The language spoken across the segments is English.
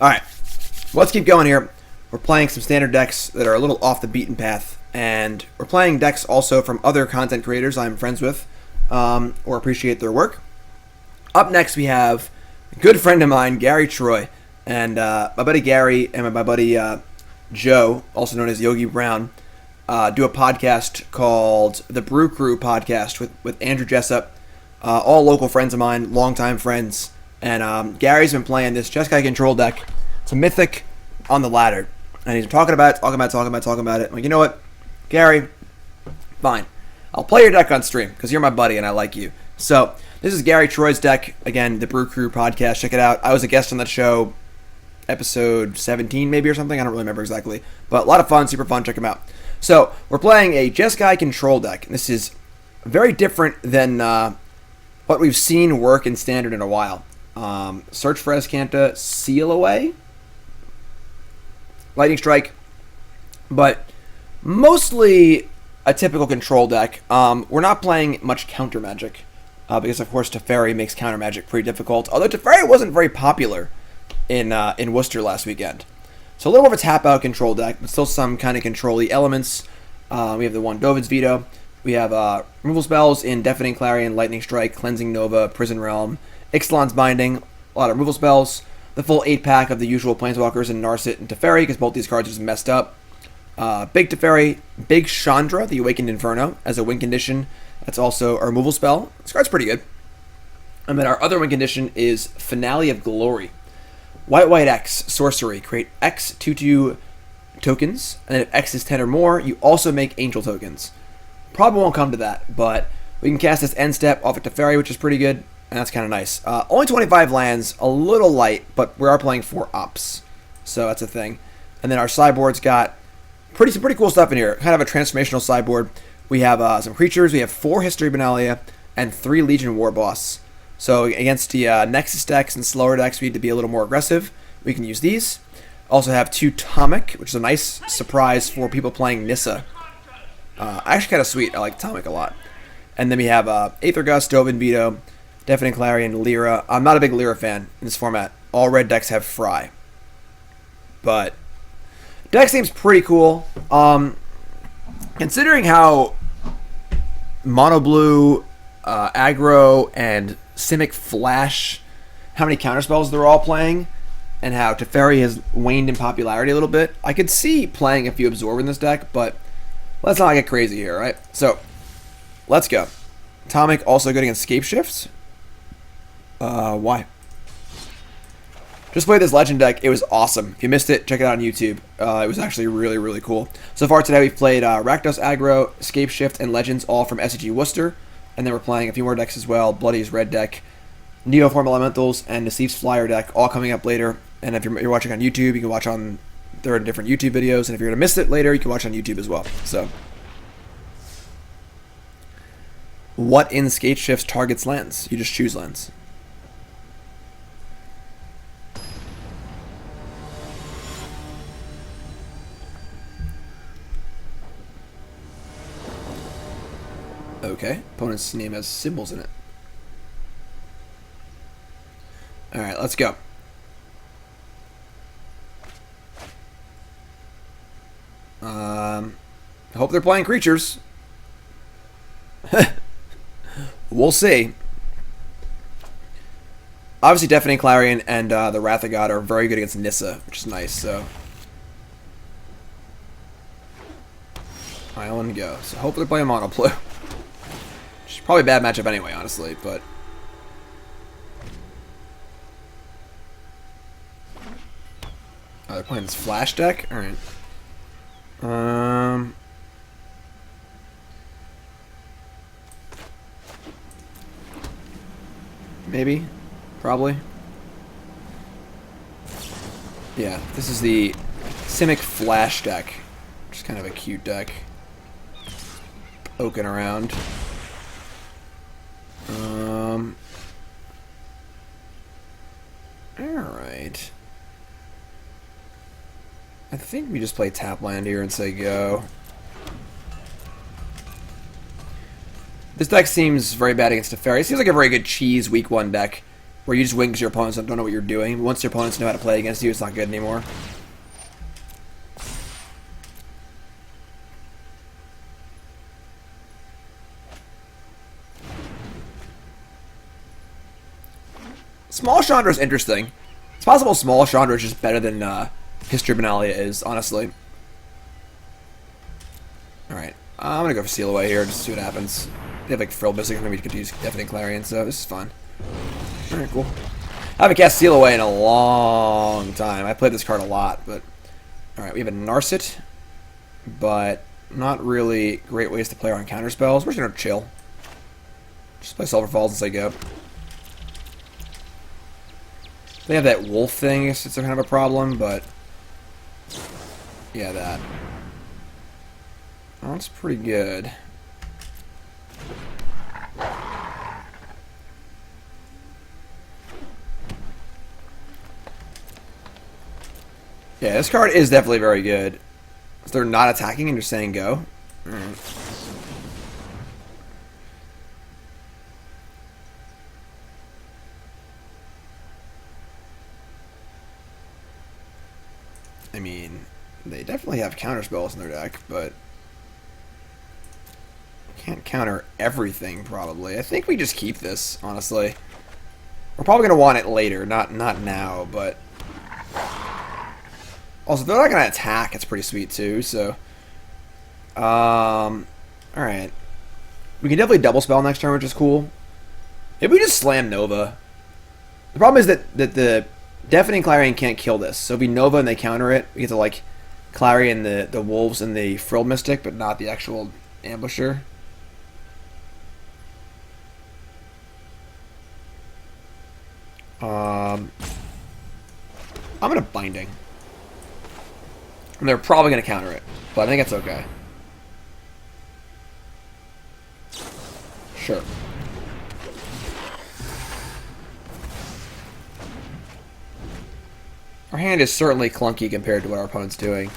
Alright, let's keep going here. We're playing some standard decks that are a little off the beaten path, and we're playing decks also from other content creators I'm friends with, or appreciate their work. Up next we have a good friend of mine, Gary Troy, and my buddy Gary and my buddy Joe, also known as Yogi Brown, do a podcast called the Brew Crew podcast with Andrew Jessup, all local friends of mine, longtime friends. And Gary's been playing this Jeskai Control deck. It's a mythic on the ladder. And he's talking about it. I'm like, you know what, Gary, fine. I'll play your deck on stream because you're my buddy and I like you. So this is Gary Troy's deck. Again, the Brew Crew podcast. Check it out. I was a guest on that show, episode 17 maybe or something. I don't really remember exactly. But a lot of fun, super fun. Check them out. So we're playing a Jeskai Control deck. This is very different than what we've seen work in Standard in a while. Search for Azcanta, Seal Away, Lightning Strike, but mostly a typical control deck. We're not playing much counter magic because, of course, Teferi makes counter magic pretty difficult. Although Teferi wasn't very popular in Worcester last weekend, so a little more of a tap out control deck, but still some kind of control-y elements. We have the one Dovin's Veto. We have removal spells in Deafening Clarion, Lightning Strike, Cleansing Nova, Prison Realm, Ixalan's Binding, a lot of removal spells, the full 8-pack of the usual Planeswalkers in Narset and Teferi, because both these cards are just messed up. Big Teferi, Big Chandra, the Awakened Inferno, as a win condition. That's also a removal spell. This card's pretty good. And then our other win condition is Finale of Glory. White X, Sorcery. Create X 2/2 tokens, and then if X is 10 or more, you also make Angel tokens. Probably won't come to that, but we can cast this end step off of Teferi, which is pretty good. And that's kind of nice. Only 25 lands, a little light, but we are playing 4 ops. So that's a thing. And then our sideboard's got some pretty cool stuff in here. Kind of a transformational sideboard. We have some creatures. We have 4 History of Benalia and 3 Legion Warboss. So against the Nexus decks and slower decks, we need to be a little more aggressive. We can use these. Also have 2 Tomik, which is a nice surprise for people playing Nissa. Actually kind of sweet. I like Tomik a lot. And then we have Aether Gust, Dovin, Veto, Deafening Clarion, Lyra. I'm not a big Lyra fan in this format. All red decks have Fry. But deck seems pretty cool. Considering how mono blue, aggro, and Simic Flash, how many counterspells they're all playing, and how Teferi has waned in popularity a little bit, I could see playing a few Absorb in this deck, but let's not get crazy here, right? So, let's go. Tomik also good against Scape Shifts. Why? Just played this Legend deck. It was awesome. If you missed it, check it out on YouTube. It was actually really, really cool. So far today, we've played Rakdos Aggro, Scape Shift, and Legends, all from SCG Worcester. And then we're playing a few more decks as well. Bloody's Red deck, Neoform Elementals, and Nassif's Flyer deck, all coming up later. And if you're watching on YouTube, you can watch on... There are different YouTube videos. And if you're going to miss it later, you can watch on YouTube as well. So... What in Scape Shifts targets lands? You just choose lands. Okay, opponent's name has symbols in it. Alright, let's go. I hope they're playing creatures. We'll see. Obviously, Deafening Clarion and the Wrath of God are very good against Nissa, which is nice, so... Island go. So hopefully they're playing mono blue. Which is probably a bad matchup anyway, honestly, but... Oh, they're playing this Flash deck? Alright. Maybe? Probably? Yeah, this is the Simic Flash deck. Which is kind of a cute deck. Poking around. Alright. I think we just play tap land here and say go. This deck seems very bad against Teferi. It seems like a very good cheese week 1 deck. where you just win because your opponents don't know what you're doing. Once your opponents know how to play against you, it's not good anymore. Small Chandra is interesting. It's possible Small Chandra is just better than History of Benalia is, honestly. Alright, I'm going to go for Seal Away here, just to see what happens. They have like Frill Mystic, maybe we could use Deafening Clarion, so this is fun. Alright, cool. I haven't cast Seal Away in a long time. I played this card a lot, but... Alright, we have a Narset, but not really great ways to play around counter spells. We're just going to chill. Just play Sulfur Falls as I go. They have that wolf thing, I guess it's kind of a problem, but... Yeah, that. Oh, that's pretty good. Yeah, this card is definitely very good. So they're not attacking and just saying go. I mean, they definitely have counter spells in their deck, but can't counter everything probably. I think we just keep this, honestly. We're probably gonna want it later, not now, but also they're not gonna attack. It's pretty sweet too. So, all right, we can definitely double spell next turn, which is cool. Maybe we just slam Nova. The problem is that the Deafening Clarion can't kill this. So if we Nova and they counter it, we get to like Clarion the Wolves and the Frill Mystic, but not the actual Ambusher. I'm gonna Binding. And they're probably gonna counter it, but I think it's okay. Sure. Our hand is certainly clunky compared to what our opponent's doing.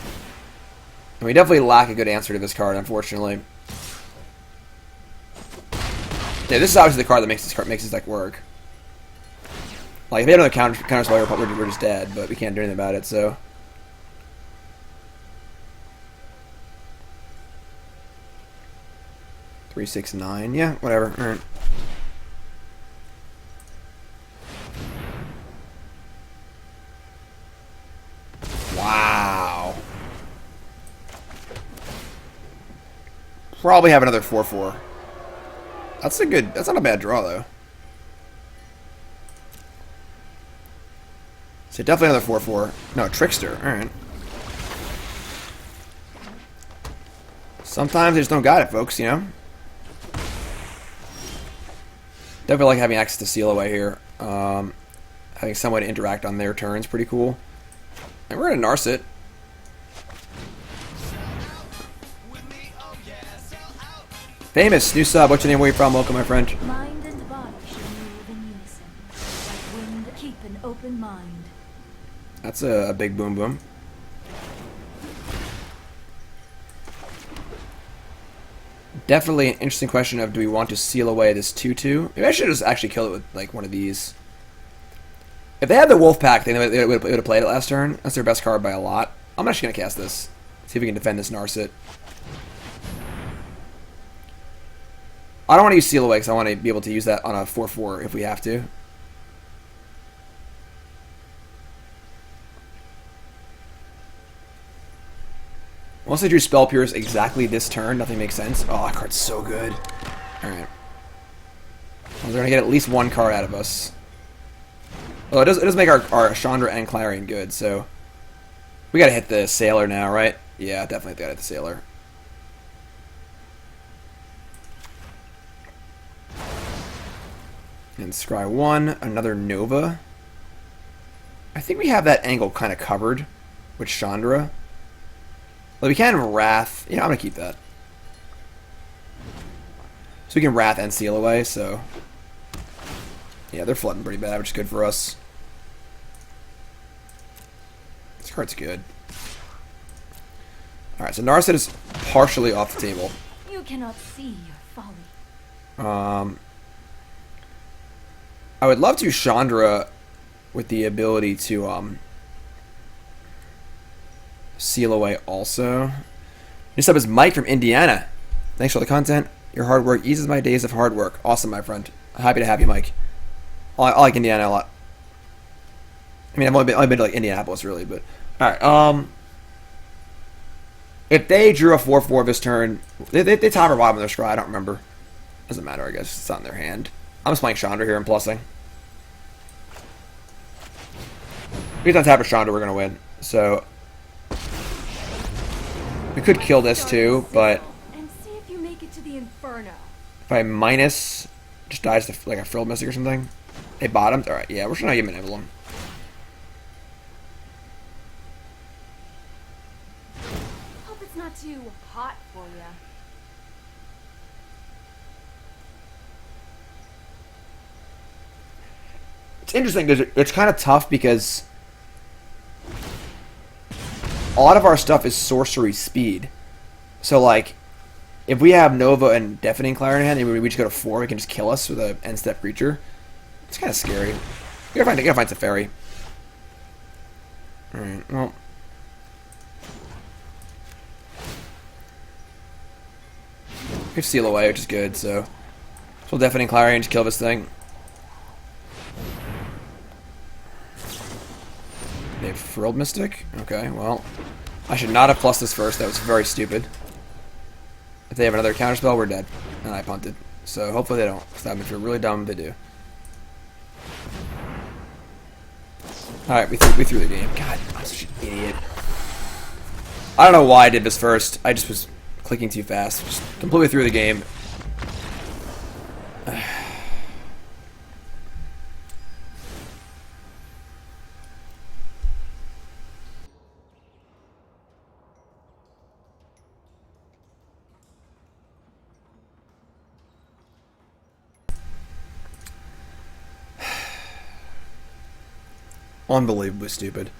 And we definitely lack a good answer to this card, unfortunately. Yeah, this is obviously the card that makes this deck work. Like, if they had another counter spell, we're just dead, but we can't do anything about it, so... Three, 6, 9. Yeah, whatever. Alright. Wow. Probably have another 4/4. That's not a bad draw, though. So definitely another 4/4. No, Trickster. Alright. Sometimes they just don't got it, folks, you know? Definitely like having access to Seal Away here. Having some way to interact on their turns, pretty cool. And we're gonna Narset. Famous, new sub. What's your name? Where you from? Welcome, my friend. Mind and body should move in unison. Like wind, keep an open mind. That's a big boom boom. Definitely an interesting question of do we want to Seal Away this 2/2? Maybe I should just actually kill it with like one of these. If they had the Wolf Pack, they would have played it last turn. That's their best card by a lot. I'm actually going to cast this. See if we can defend this Narset. I don't want to use Seal Away because I want to be able to use that on a 4/4 if we have to. Once I drew Spell Pierce exactly this turn, nothing makes sense. Oh, that card's so good. Alright. Well, they're going to get at least one card out of us. Well, it does make our Chandra and Clarion good, so... We gotta hit the Sailor now, right? Yeah, definitely gotta hit the Sailor. And Scry 1, another Nova. I think we have that angle kind of covered with Chandra. Well, we can Wrath. Yeah, I'm gonna keep that. So we can Wrath and Seal Away, so... Yeah, they're flooding pretty bad, which is good for us. This card's good. Alright, so Narset is partially off the table. You cannot see your folly. I would love to Chandra with the ability to seal away also. Next up is Mike from Indiana. Thanks for the content. Your hard work eases my days of hard work. Awesome, my friend. Happy to have you, Mike. I like Indiana a lot. I mean, I've only been to like Indianapolis, really, but all right. If they drew a 4/4 this turn, they top or bottom of their scry. I don't remember. Doesn't matter. I guess it's not in their hand. I'm just playing Chandra here and plussing. If he's on tap of Chandra, we're gonna win. So we could kill this too, but And see if you make it to the Inferno. if I minus, just dies to like a frilled mystic or something. They bottomed. All right, yeah, we're just gonna give him an emblem. Hope it's not too hot for you. It's interesting because it's kind of tough because a lot of our stuff is sorcery speed. So like, if we have Nova and Deafening Clarion in hand, and we just go to 4, it can just kill us with an end step creature. It's kind of scary. You gotta find Teferi. All right, well. We can seal away, which is good. So we'll Deafening Clarion to kill this thing. They have Frilled Mystic? Okay, well. I should not have plussed this first. That was very stupid. If they have another counterspell, we're dead. And I punted. So hopefully they don't. Stop me if you're really dumb, they do. Alright, we threw the game. God, I'm such an idiot. I don't know why I did this first. I just was clicking too fast. Just completely threw the game. Unbelievably stupid.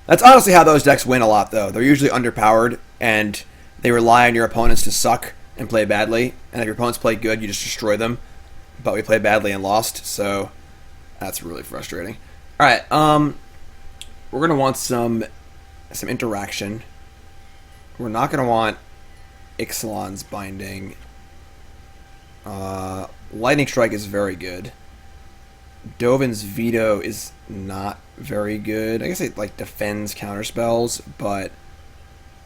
That's honestly how those decks win a lot, though. They're usually underpowered, and they rely on your opponents to suck and play badly. And if your opponents play good, you just destroy them. But we played badly and lost, so that's really frustrating. All right, we're gonna want some interaction. We're not gonna want Ixalan's binding. Lightning Strike is very good. Dovin's Veto is not very good. I guess it like defends counterspells, but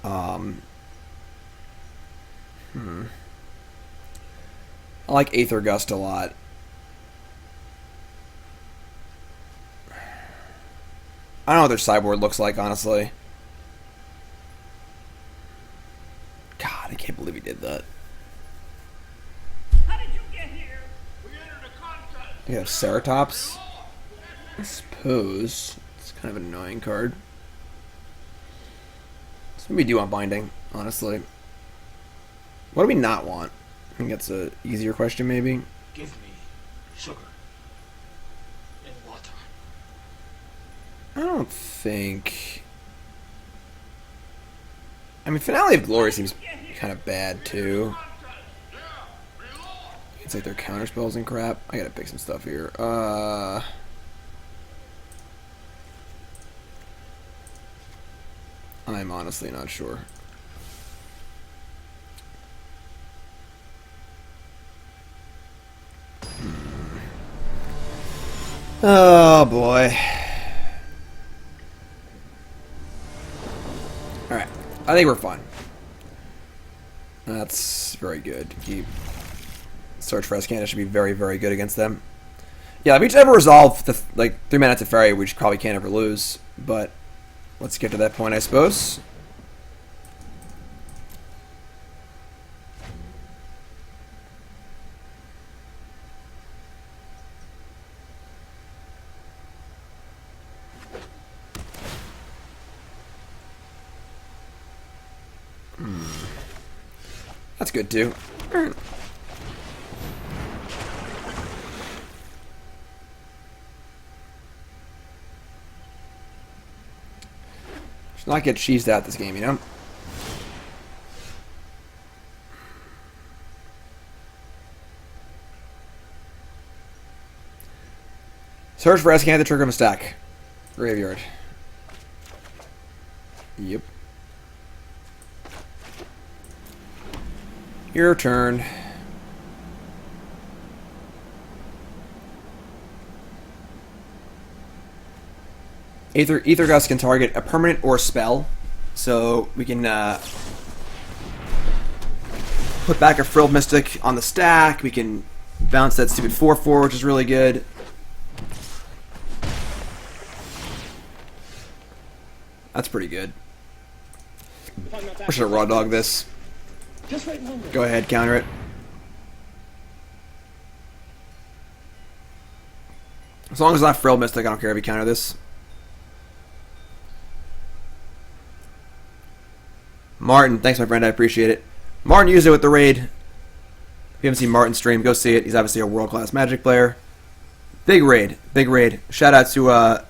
I like Aether Gust a lot. I don't know what their sideboard looks like, honestly. God, I can't believe he did that. How did you get here? We entered a contest. We have Ceratops. I suppose it's kind of an annoying card. So maybe we do want binding, honestly. What do we not want? I think that's a easier question, maybe. Give me sugar and water. I don't think. I mean, Finale of Glory seems kind of bad too. It's like their counterspells and crap. I gotta pick some stuff here. I'm honestly not sure. Oh boy. Alright. I think we're fine. That's very good. Keep Search for Azcanta should be very, very good against them. Yeah, if we just ever resolve the 3 mana Teferi, we probably can't ever lose. But let's get to that point, I suppose. That's good too. Should not get cheesed out this game, you know? Search for Azcanta, trigger him a stack. Graveyard. Yep. Your turn. Aether Gust can target a permanent or spell, so we can put back a Frilled Mystic on the stack. We can bounce that stupid 4/4, which is really good. That's pretty good. I should have raw dog this. Go ahead, counter it. As long as it's not Frilled Mystic, I don't care if you counter this. Martin, thanks my friend, I appreciate it. Martin used it with the raid. If you haven't seen Martin stream, go see it. He's obviously a world-class Magic player. Big raid, big raid. Shout out to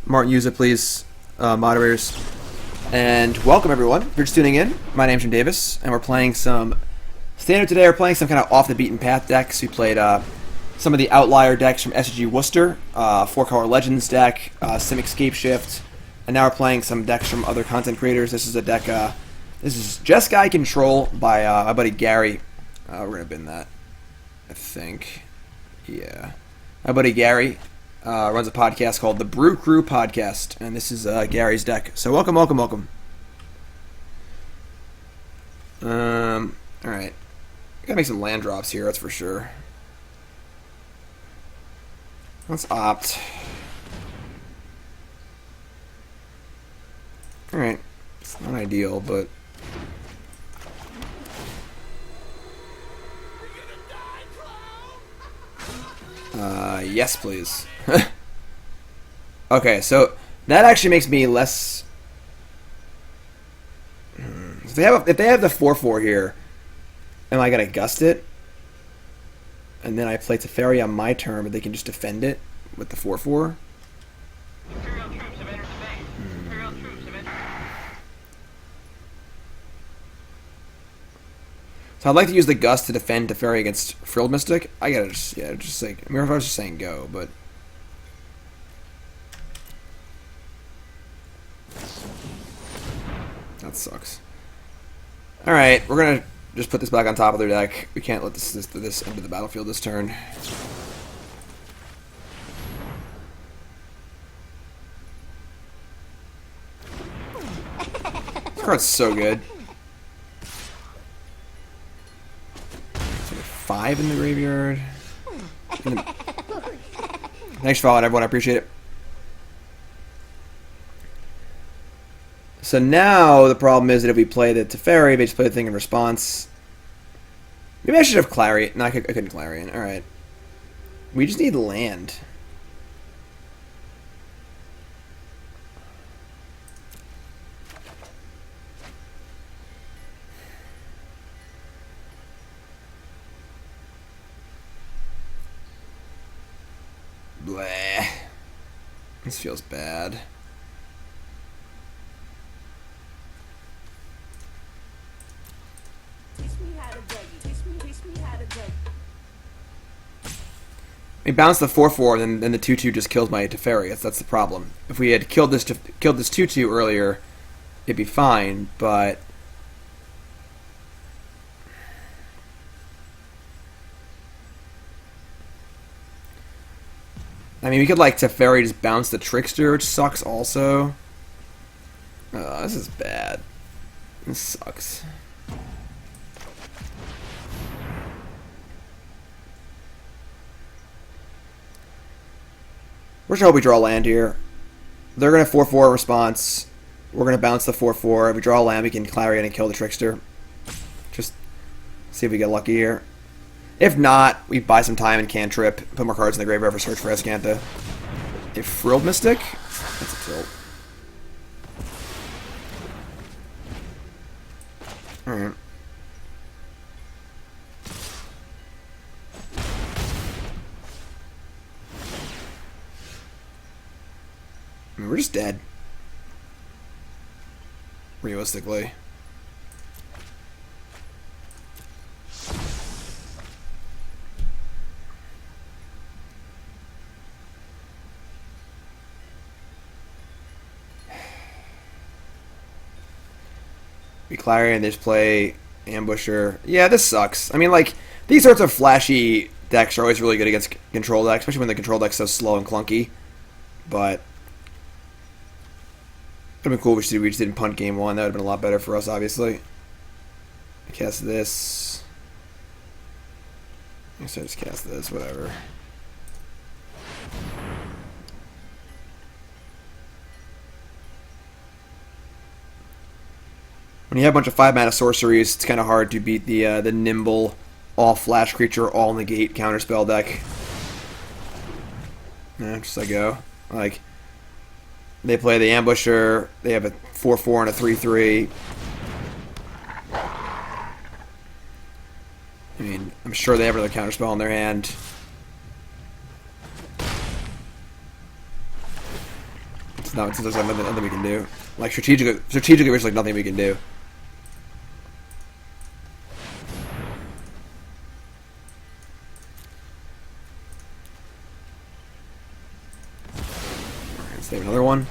Martin, use it please, moderators. And welcome everyone. If you're just tuning in, my name's Jim Davis, and we're playing some Standard today. We're playing some kind of off-the-beaten-path decks. We played some of the outlier decks from SG Worcester, 4-color Legends deck, Simic Scapeshift, and now we're playing some decks from other content creators. This is a deck, this is Jeskai Control by my buddy Gary. We're going to bin that, I think. Yeah. My buddy Gary runs a podcast called the Brew Crew Podcast, and this is Gary's deck. So welcome, welcome, welcome. Alright. Gotta make some land drops here, that's for sure. Let's opt. Alright. It's not ideal, but... yes, please. Okay, so that actually makes me less... If they have the 4/4 here, am I gonna gust it? And then I play Teferi on my turn, but they can just defend it with the 4/4? Imperial troops have entered the base. Imperial troops have entered. So I'd like to use the Gust to defend Teferi against Frilled Mystic. I gotta just like... I mean, if I was just saying go, but... That sucks. Alright, we're gonna just put this back on top of their deck. We can't let this enter the battlefield this turn. This card's so good. 5 in the graveyard. Thanks for following, everyone. I appreciate it. So now the problem is that if we play the Teferi, they just play the thing in response. Maybe I should have Clarion. No, I couldn't Clarion. Alright. We just need land. Bleh. This feels bad. We bounce the 4/4, and then the 2/2 just kills my Teferi. That's the problem. If we had killed this 2/2 earlier, it'd be fine. But I mean, we could like Teferi just bounce the Trickster, which sucks also. Oh, this is bad. This sucks. We're just hope we draw land here. They're going to 4/4 response. We're going to bounce the 4/4. If we draw land, we can Clarion and kill the Trickster. Just see if we get lucky here. If not, we buy some time and cantrip, put more cards in the graveyard for search for Azcanta. A Frilled Mystic? That's a tilt. Alright. I mean, we're just dead. Realistically. We Clarion, they just play Ambusher. Yeah, this sucks. I mean, like, these sorts of flashy decks are always really good against control decks, especially when the control deck's so slow and clunky. But it would have been cool if we just didn't punt game one. That would have been a lot better for us, obviously. I cast this. I guess I just cast this, whatever. When you have a bunch of 5-mana sorceries, it's kind of hard to beat the nimble, all-flash creature, all-negate counterspell deck. Yeah, just like go. Like, they play the Ambusher, they have a 4-4 and a 3-3. I mean, I'm sure they have another counterspell in their hand. There's nothing we can do. Like, strategically, there's like nothing we can do. Alright, save another one.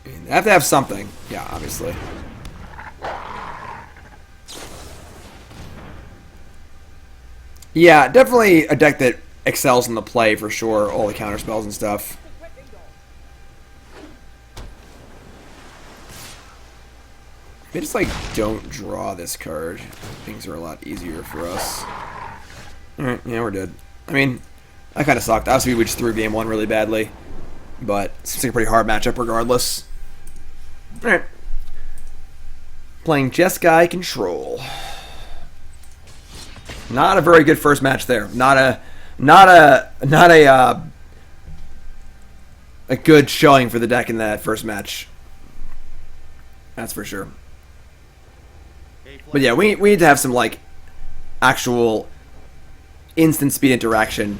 I mean, they have to have something. Yeah, obviously. Yeah, definitely a deck that excels in the play for sure. All the counter spells and stuff. They just like don't draw this card. Things are a lot easier for us. Alright, yeah, we're dead. I mean, that kind of sucked. Obviously, we just threw game one really badly. But it seems like a pretty hard matchup regardless. Alright. Playing Jeskai Control. Not a very good first match there. Not a good showing for the deck in that first match. That's for sure. But yeah, we need to have some like actual instant speed interaction,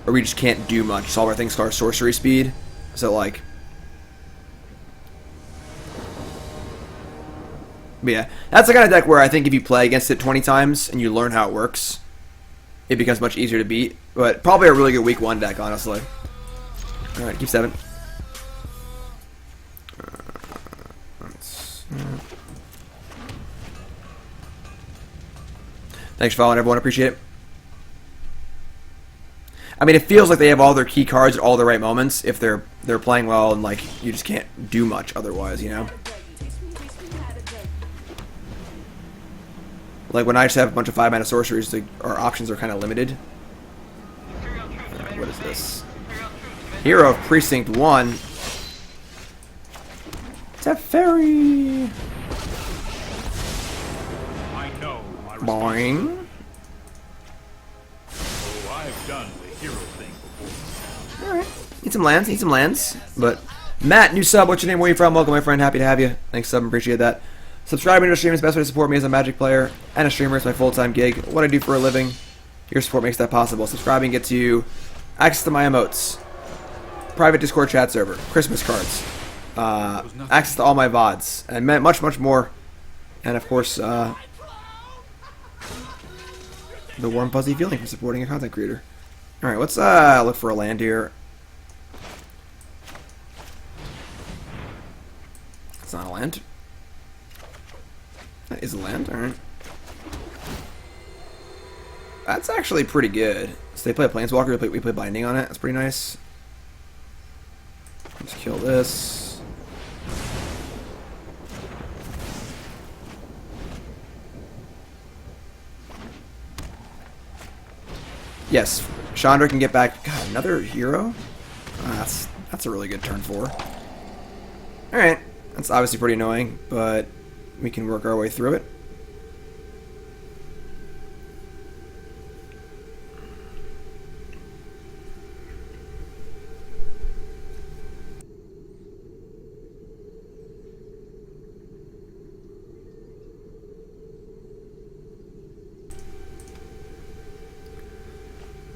or we just can't do much. So all our things are sorcery speed. So like, but yeah, that's the kind of deck where I think if you play against it 20 times and you learn how it works, it becomes much easier to beat. But probably a really good week 1 deck, honestly. Alright, keep 7. Thanks for following, everyone. Appreciate it. I mean, it feels like they have all their key cards at all the right moments if they're playing well, and like you just can't do much otherwise, you know. Like when I just have a bunch of 5-mana sorceries, our options are kind of limited. What is this? Hero of Precinct 1. Teferi. I know my Boing. Oh, I've done the hero thing before. Alright. Need some lands. But Matt, new sub, what's your name? Where you from? Welcome, my friend. Happy to have you. Thanks, sub. Appreciate that. Subscribing to the stream is the best way to support me as a Magic player and a streamer. It's my full-time gig. What I do for a living. Your support makes that possible. Subscribing gets you access to my emotes, private Discord chat server, Christmas cards, access to all my VODs, and much, much more. And of course, the warm, fuzzy feeling from supporting a content creator. Alright, let's look for a land here. It's not a land. That is a land, alright. That's actually pretty good. So they play a Planeswalker, we play Binding on it. That's pretty nice. Let's kill this. Yes, Chandra can get back. God, another hero? That's a really good turn 4. Alright, that's obviously pretty annoying, but we can work our way through it.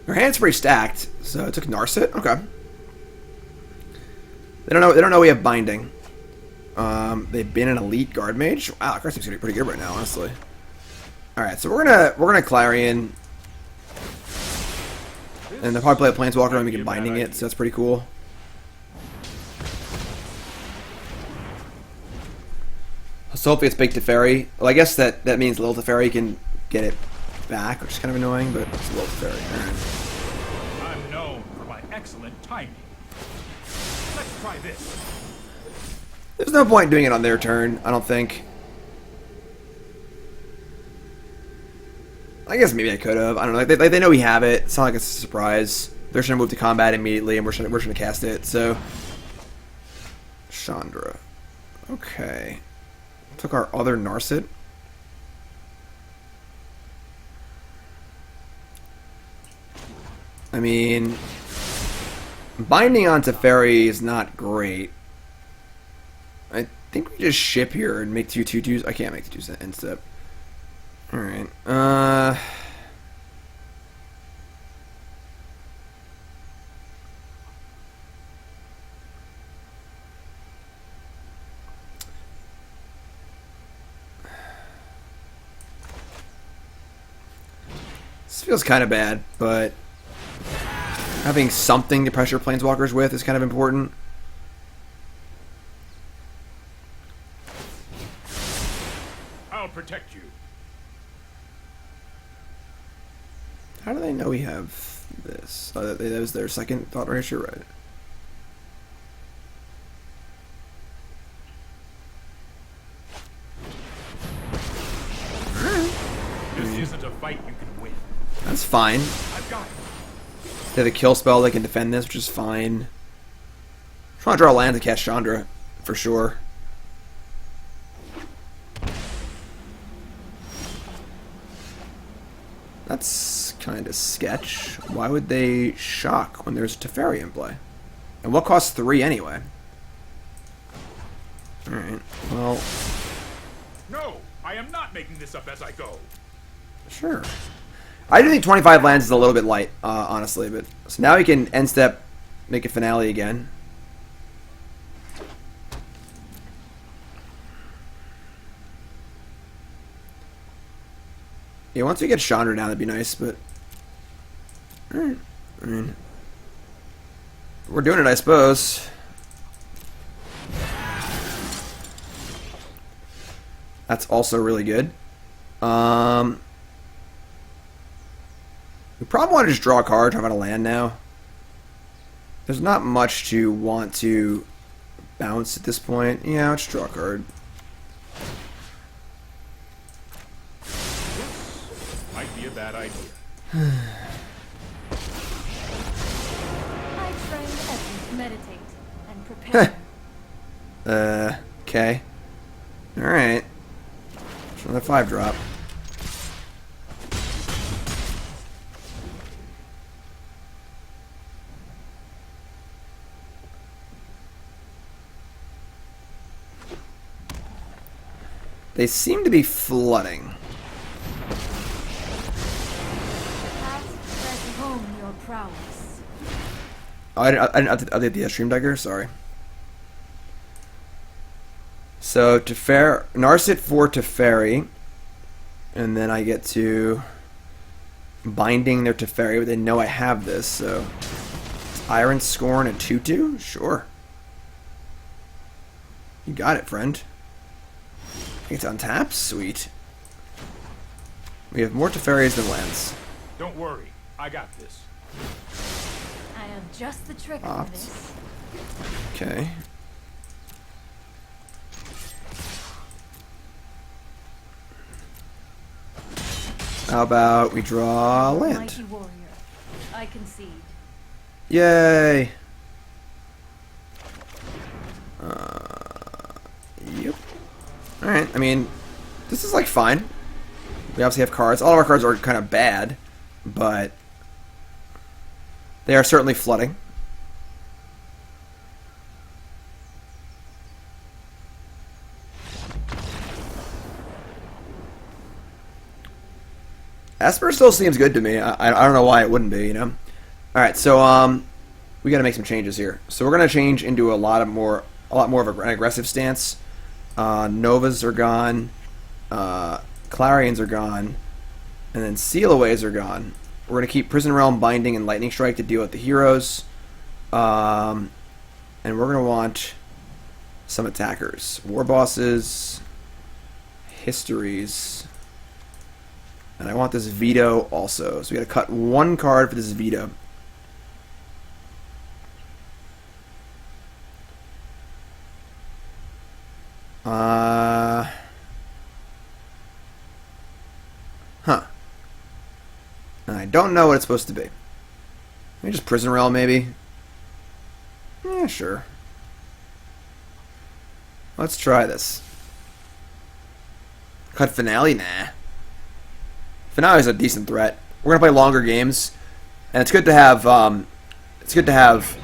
Our hand's pretty stacked, so it took Narset. Okay. They don't know we have Binding. They've been an elite guard mage. Wow, that card seems to be pretty good right now, honestly. All right, so we're gonna Clarion. And they'll probably play a Planeswalker and we can binding it, so that's pretty cool. So hopefully it's big Teferi. Well, I guess that means little Teferi can get it back, which is kind of annoying, but it's a little Teferi. Alright. I'm known for my excellent timing. Let's try this. There's no point doing it on their turn, I don't think. I guess maybe I could have. I don't know. They know we have it. It's not like it's a surprise. They're going to move to combat immediately, and we're just going to cast it. So, Chandra. Okay. Took our other Narset. I mean, binding on Teferi is not great. I think we just ship here and make 2/2/2s. I can't make the 2 end step. Alright. This feels kind of bad, but having something to pressure Planeswalkers with is kind of important. I'll protect you. How do they know we have this? Oh, that was their second thought ratio, right? This isn't a fight you can win. That's fine. I've got it. They have a kill spell, they can defend this, which is fine. I'm trying to draw a land to catch Chandra, for sure. That's kind of sketch. Why would they shock when there's a Teferi in play? And what costs 3 anyway? Alright, well... No, I am not making this up as I go. Sure. I do think 25 lands is a little bit light, honestly, but... So now we can end step, make a finale again. Yeah, once we get Chandra down, that'd be nice, but... Alright. I mean... We're doing it, I suppose. That's also really good. We probably want to just draw a card, talk about a land now. There's not much to want to bounce at this point. Yeah, let's draw a card. Might be a bad idea. I train Evan to meditate and prepare. Okay. Alright. Another 5-drop. They seem to be flooding. Press home your prowess. Oh, I didn't update the stream dagger. Sorry. So Teferi, Narset for Teferi, and then I get to binding their Teferi, but they know I have this. So Iron Scorn and 2/2. Sure. You got it, friend. It's on tap? Sweet. We have more Teferis than lands. Don't worry, I got this. I have just the trick Opt. for this. Okay. How about we draw a land? Mighty warrior, I concede. Yay! Yep. Alright, I mean, this is like fine. We obviously have cards. All of our cards are kind of bad, but they are certainly flooding. Esper still seems good to me. I don't know why it wouldn't be, you know? Alright, so we gotta make some changes here. So we're gonna change into a lot more of an aggressive stance. Novas are gone, Clarions are gone, and then Sealaways are gone. We're going to keep Prison Realm, Binding, and Lightning Strike to deal with the heroes. And we're going to want some attackers. Warbosses, histories, and I want this Veto also. So we got to cut one card for this Veto. I don't know what it's supposed to be. Maybe just Prison Realm, maybe? Yeah, sure. Let's try this. Cut Finale? Nah. Finale is a decent threat. We're gonna play longer games, and it's good to have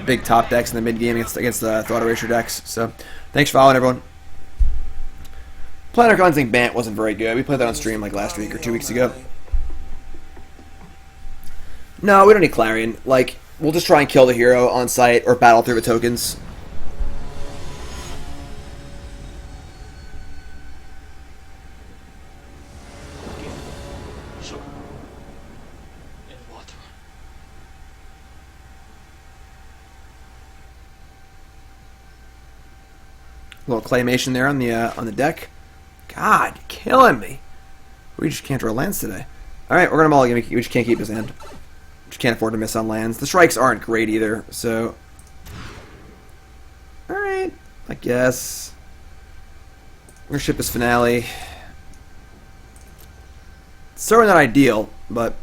big top decks in the mid game against the Thought Erasure decks. So, thanks for following, everyone. Planar Cleansing Bant wasn't very good. We played that on stream like last week or 2 weeks ago. No, we don't need Clarion. Like, we'll just try and kill the hero on site or battle through the tokens. Sugar. And water. A little claymation there on the deck. God, you're killing me. We just can't draw lands today. All right, we're gonna mulligan. We just can't keep his hand. Just can't afford to miss on lands. The strikes aren't great either, so... Alright, I guess. We're gonna ship this Finale. It's certainly not ideal, but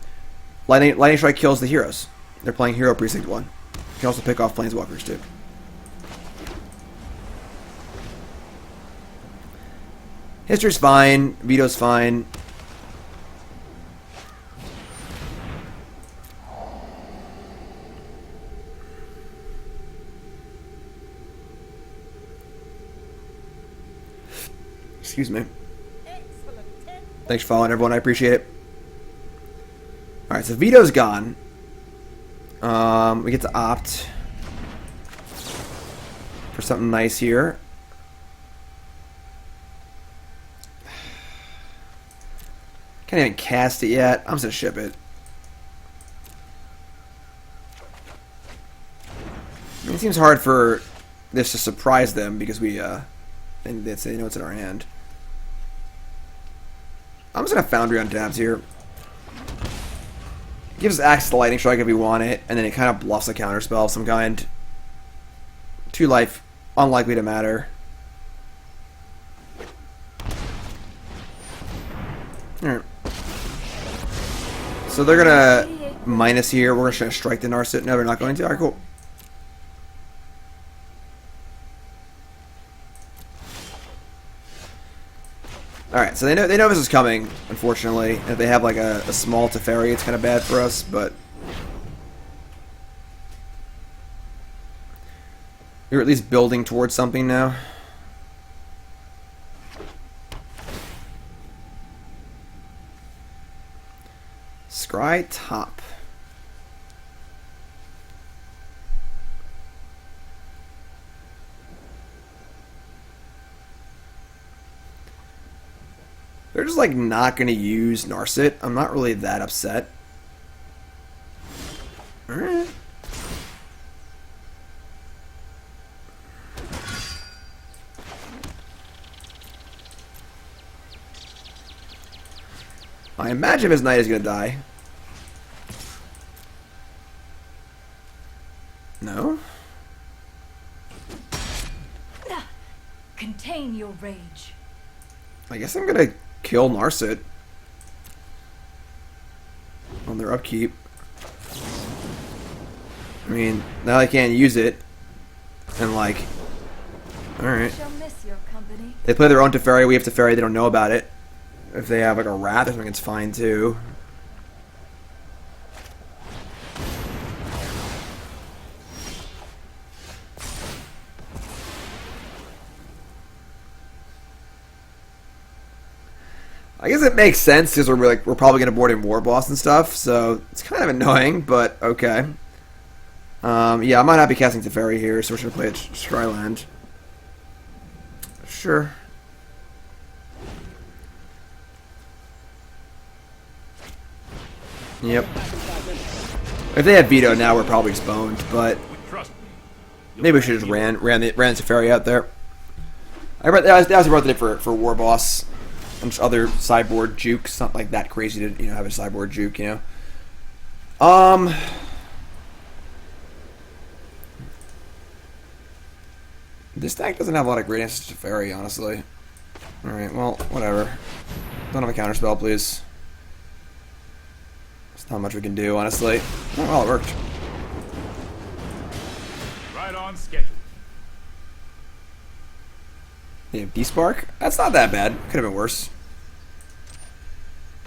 Lightning Strike kills the heroes. They're playing Hero Precinct 1. You can also pick off Planeswalkers, too. History's fine. Veto's fine. Excuse me. Thanks for following, everyone. I appreciate it. Alright, so Veto's gone. We get to opt for something nice here. Can't even cast it yet. I'm just going to ship it. I mean, it seems hard for this to surprise them because they know it's in our hand. I'm just going to Foundry on tabs here. It gives us access to Lightning Strike if we want it, and then it kind of bluffs a counterspell of some kind. 2 life, unlikely to matter. Alright. So they're going to minus here. We're just going to strike the Narset. No, they're not going to. Alright, cool. Alright, so they know this is coming, unfortunately. If they have like a small Teferi, it's kind of bad for us, but... You're at least building towards something now. Scry top. They're just like not going to use Narset. I'm not really that upset. Alright. I imagine his knight is going to die. No? Contain your rage. I guess I'm going to kill Narset on their upkeep. I mean, now I can't use it. And like, alright. Shall miss your company. They play their own Teferi, we have Teferi, they don't know about it. If they have like a Wrath or something, it's fine too. I guess it makes sense because we're probably gonna board in Warboss and stuff, so it's kind of annoying, but okay. Yeah, I'm not happy casting Teferi here, so we're just gonna play a Scryland. Sure. Yep. If they had Veto now, we're probably just boned, but Trust me. maybe we should just ran the Teferi out there. That was worth it for Warboss and just other sideboard juke. It's not like that crazy to have a sideboard juke, This deck doesn't have a lot of great answers to Teferi, honestly. Alright, well, whatever. Don't have a counterspell, please. There's not much we can do, honestly. Oh, well, it worked. Right on schedule. Yeah, D-Spark? That's not that bad. Could have been worse.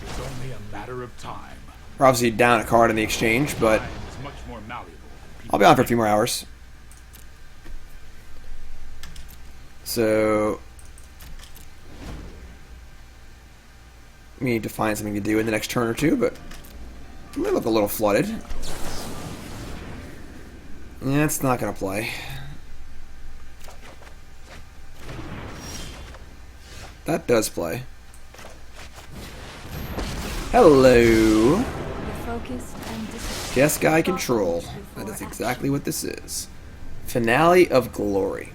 It's only a matter of time. We're obviously down a card in the exchange, but Time is much more malleable than I'll be on for a few more hours. So we need to find something to do in the next turn or two, but I'm gonna look a little flooded. Yeah, it's not gonna play. That does play. Hello. Focused and Jeskai Control. That is exactly what this is. Finale of Glory.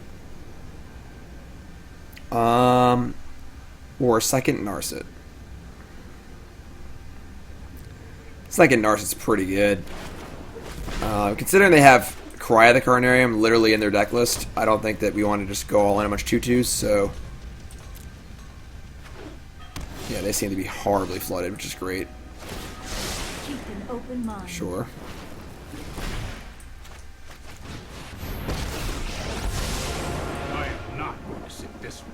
Or second Narset. Second Narset's pretty good. Considering they have Cry of the Carnarium literally in their deck list, I don't think that we want to just go all in a bunch of 2/2s, so yeah, they seem to be horribly flooded, which is great. keep an open mind. Sure. I am not going to sit this one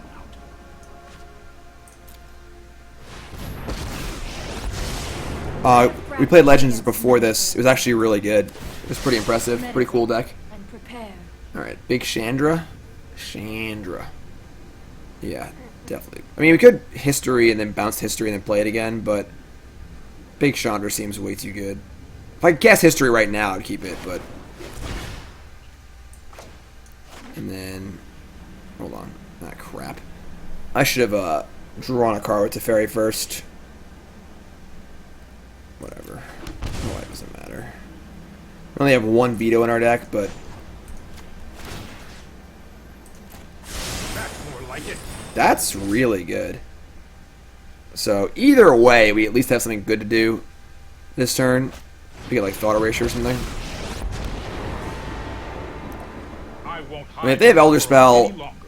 out. We played Legends before this. It was actually really good. It was pretty impressive. Pretty cool deck. And prepare. Alright, big Chandra. Chandra. Yeah, definitely. I mean, we could History and then bounce History and then play it again, but big Chandra seems way too good. If I could cast History right now, I'd keep it, but... And then... Hold on. Ah, crap. I should have drawn a card with Teferi first. Whatever. Oh, it doesn't matter. We only have one Veto in our deck, but... That's more like it. That's really good. So, either way, we at least have something good to do this turn. We get, like, Thought Erasure or something. I won't I mean, if they have hide Elder Spell, any longer.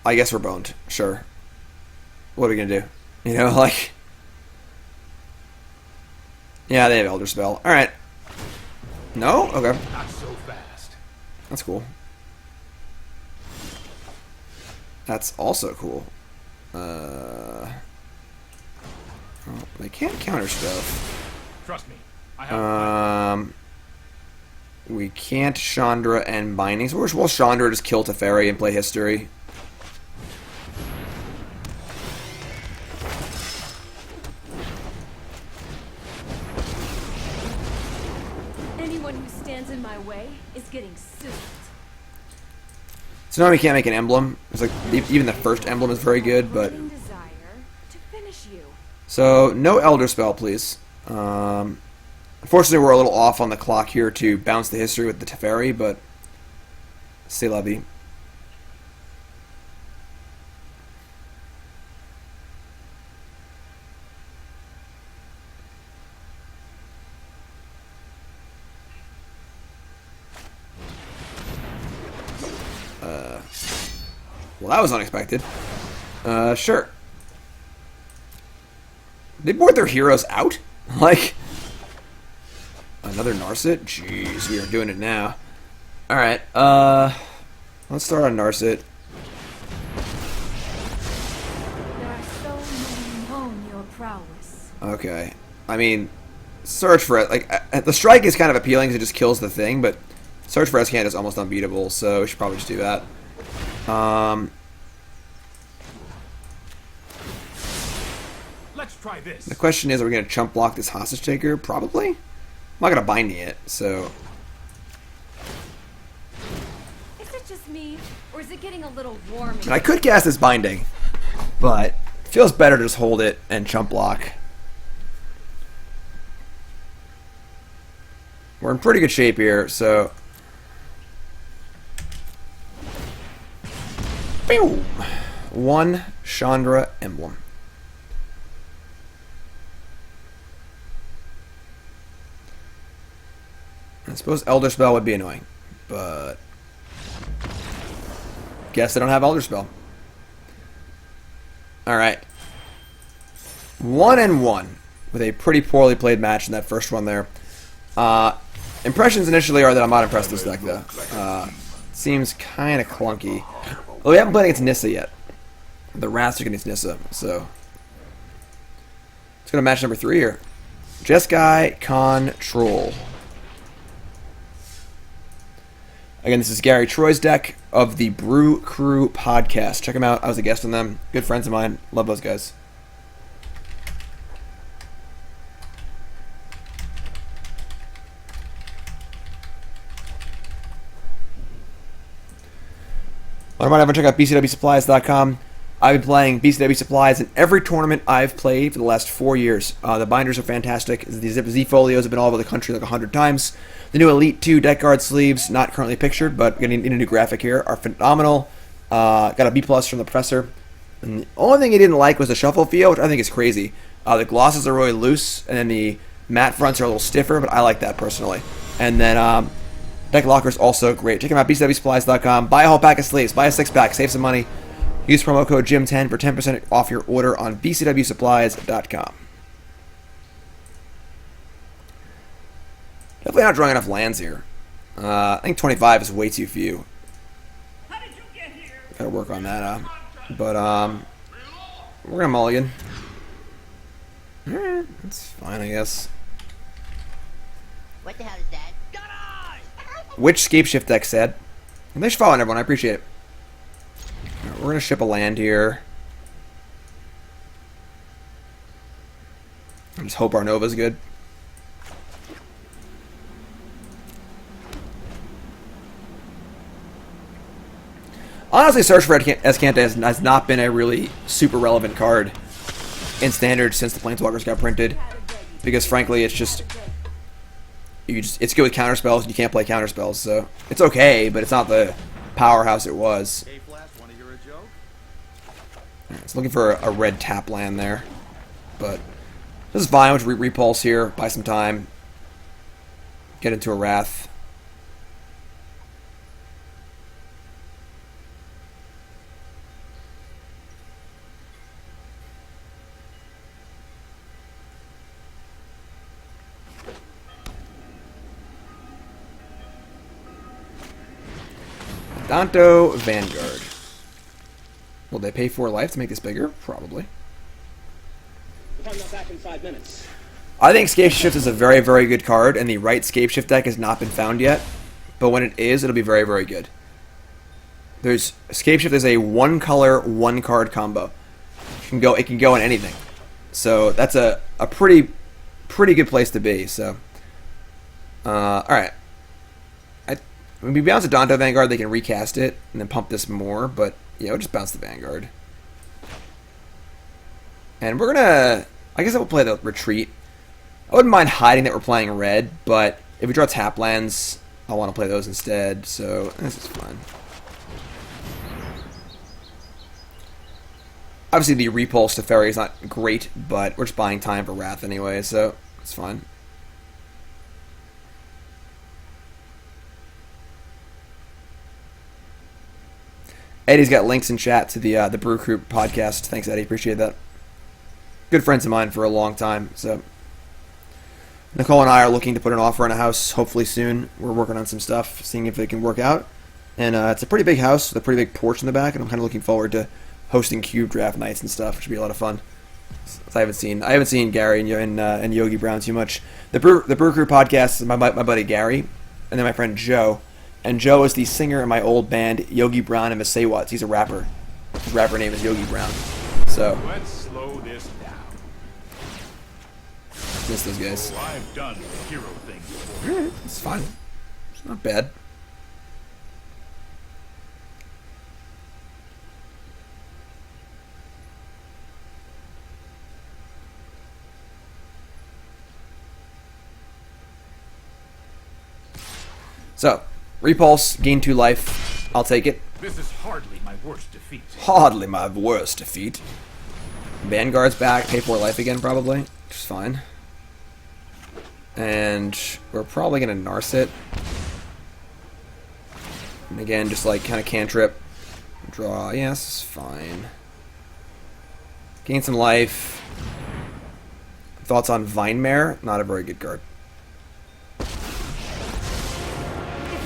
I guess we're boned. Sure. What are we gonna do? You know, like... Yeah, they have Elder Spell. Alright. No? Okay. Not so fast. That's cool. That's also cool. Well, they can't counter stuff. Trust me. I have We can't Chandra and Bindings. We'll Chandra just kill Teferi and play History. Anyone who stands in my way is getting soothed. So now we can't make an emblem. It's like even the first emblem is very good, but Burning desire to finish you. so no Elder Spell, please. Unfortunately, we're a little off on the clock here to bounce the History with the Teferi, but c'est la vie. Well, that was unexpected. Sure. They board their heroes out? Like, another Narset? Jeez, we are doing it now. Alright, let's start on Narset. There are so many known your prowess. Okay. I mean, Search for it. Like, the strike is kind of appealing because it just kills the thing, but Search for Azcanta is almost unbeatable, so we should probably just do that. Let's try this. The question is, are we going to chump block this Hostage Taker? Probably. I'm not going to bind it, so... Is it just me, or is it getting a little warm? And I could cast this Binding, but it feels better to just hold it and chump block. we're in pretty good shape here, so... Pew! 1 Chandra Emblem. I suppose Elder Spell would be annoying, but... Guess I don't have Elder Spell. Alright. 1-1 with a pretty poorly played match in that first one there. Impressions initially are that I'm not impressed with this deck, though. Seems kind of clunky. Well, we haven't played against Nissa yet. The Wrath's against Nissa, so... Let's go to match number 3 here. Jeskai Control. Again, this is Gary Troy's deck of the Brew Crew podcast. Check them out. I was a guest on them. Good friends of mine. Love those guys. Want to remind everyone, check out bcwsupplies.com. I've been playing BCW Supplies in every tournament I've played for the last 4 years. The binders are fantastic. The Z folios have been all over the country like 100 times. The new Elite 2 deck guard sleeves, not currently pictured, but getting in a new graphic here, are phenomenal. Got a B+ from the Professor. And the only thing he didn't like was the shuffle feel, which I think is crazy. The glosses are really loose, and then the matte fronts are a little stiffer, but I like that personally. And then deck locker's also great. Check them out, bcwsupplies.com. Buy a whole pack of sleeves. Buy a 6-pack. Save some money. Use promo code JIM10 for 10% off your order on bcwsupplies.com. Definitely not drawing enough lands here. I think 25 is way too few. Gotta work on that. But we're gonna mulligan. That's fine, I guess. What the hell is that? Which Scapeshift deck said? And thanks for following, everyone. I appreciate it. Right, we're gonna ship a land here. I just hope our Nova's good. Honestly, Search for Azcanta has not been a really super relevant card in Standard since the Planeswalkers got printed, because frankly, it's just it's good with counterspells, and you can't play counterspells, so it's okay, but it's not the powerhouse it was. Hey, Flash, wanna hear a joke? Right, it's looking for a red tap land there, but this is fine. We'll repulse here, buy some time, get into a Wrath. Danto Vanguard. Will they pay 4 life to make this bigger? Probably. I'm not back in 5 minutes. I think Scapeshift is a very, very good card, and the right Scapeshift deck has not been found yet. But when it is, it'll be very, very good. Scapeshift is a 1-color, 1-card combo. It can go in anything. So that's a pretty good place to be. So, alright. When we bounce a Danto Vanguard, they can recast it and then pump this more, but yeah, we'll just bounce the Vanguard. And we're gonna... I guess I will play the Retreat. I wouldn't mind hiding that we're playing red, but if we draw tap lands, I want to play those instead, so this is fine. Obviously, the Repulse Teferi is not great, but we're just buying time for Wrath anyway, so it's fine. Eddie's got links in chat to the Brew Crew podcast. Thanks, Eddie. Appreciate that. Good friends of mine for a long time. So Nicole and I are looking to put an offer on a house hopefully soon. We're working on some stuff, seeing if it can work out. And it's a pretty big house with a pretty big porch in the back, and I'm kind of looking forward to hosting cube draft nights and stuff, which should be a lot of fun. So I haven't seen Gary and Yogi Brown too much. The Brew Crew podcast is my buddy Gary, and then my friend Joe. And Joe is the singer in my old band, Yogi Brown and Masewats. He's a rapper. His rapper name is Yogi Brown. So Let's slow this down. miss those guys. So I've done the hero thing before. It's fine. It's not bad. So, Repulse, gain 2 life. I'll take it. This is hardly my worst defeat. Hardly my worst defeat. Vanguard's back, pay 4 life again probably, which is fine. And we're probably going to Narset. And again, just like kind of cantrip. Draw, yes, fine. Gain some life. Thoughts on Vinemare? Not a very good card. If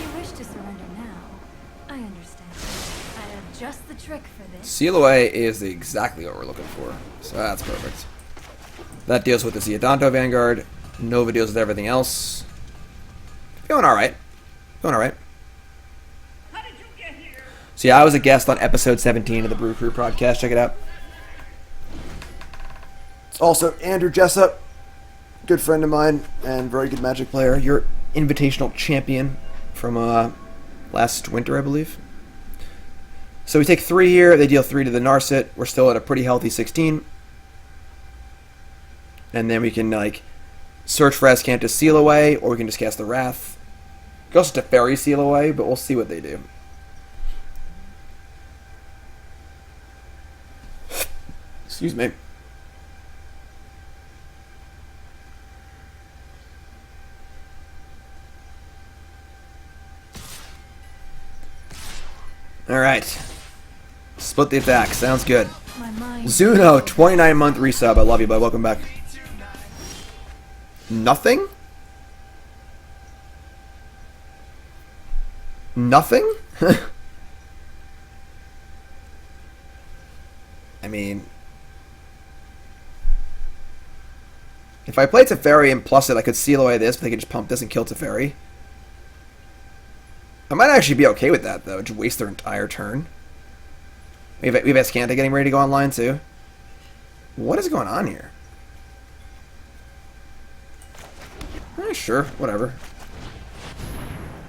you wish to surrender now, I understand. I have just the trick for this. Seal Away is exactly what we're looking for. So that's perfect. That deals with the Ziadanto Vanguard. Nova deals with everything else. Going alright. Going alright. How did you get here? So yeah, I was a guest on episode 17 of the Brew Crew podcast. Check it out. It's also Andrew Jessup, good friend of mine and very good Magic player. Your invitational champion from last winter, I believe. So we take 3 here. They deal 3 to the Narset. We're still at a pretty healthy 16. And then we can like search for Azcanta Seal Away, or we can just cast the Wrath. We can also Teferi Seal Away, but we'll see what they do. Excuse me. Alright. Split the attack. Sounds good. My mind. Zuno, 29-month resub. I love you, bud. Welcome back. Nothing? Nothing? I mean... If I play Teferi and plus it, I could seal away this, but they could just pump this and kill Teferi. I might actually be okay with that, though. Just waste their entire turn. We have Azcanta getting ready to go online, too. What is going on here? Sure, whatever.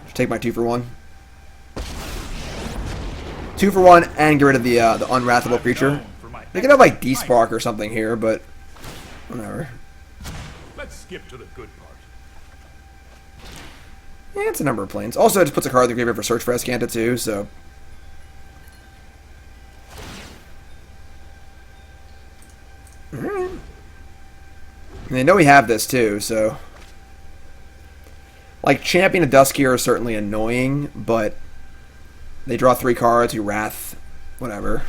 Just take my 2 for 1. 2 for 1 and get rid of the unwrathable creature. They could have like D-Spark or something here, but whatever. Let's skip to the good part. Yeah, it's a number of planes. Also, it just puts a card in the graveyard for search for Azcanta too, so. Alright. And they know we have this too, so. Like, Champion of Duskier is certainly annoying, but they draw 3 cards, you Wrath, whatever.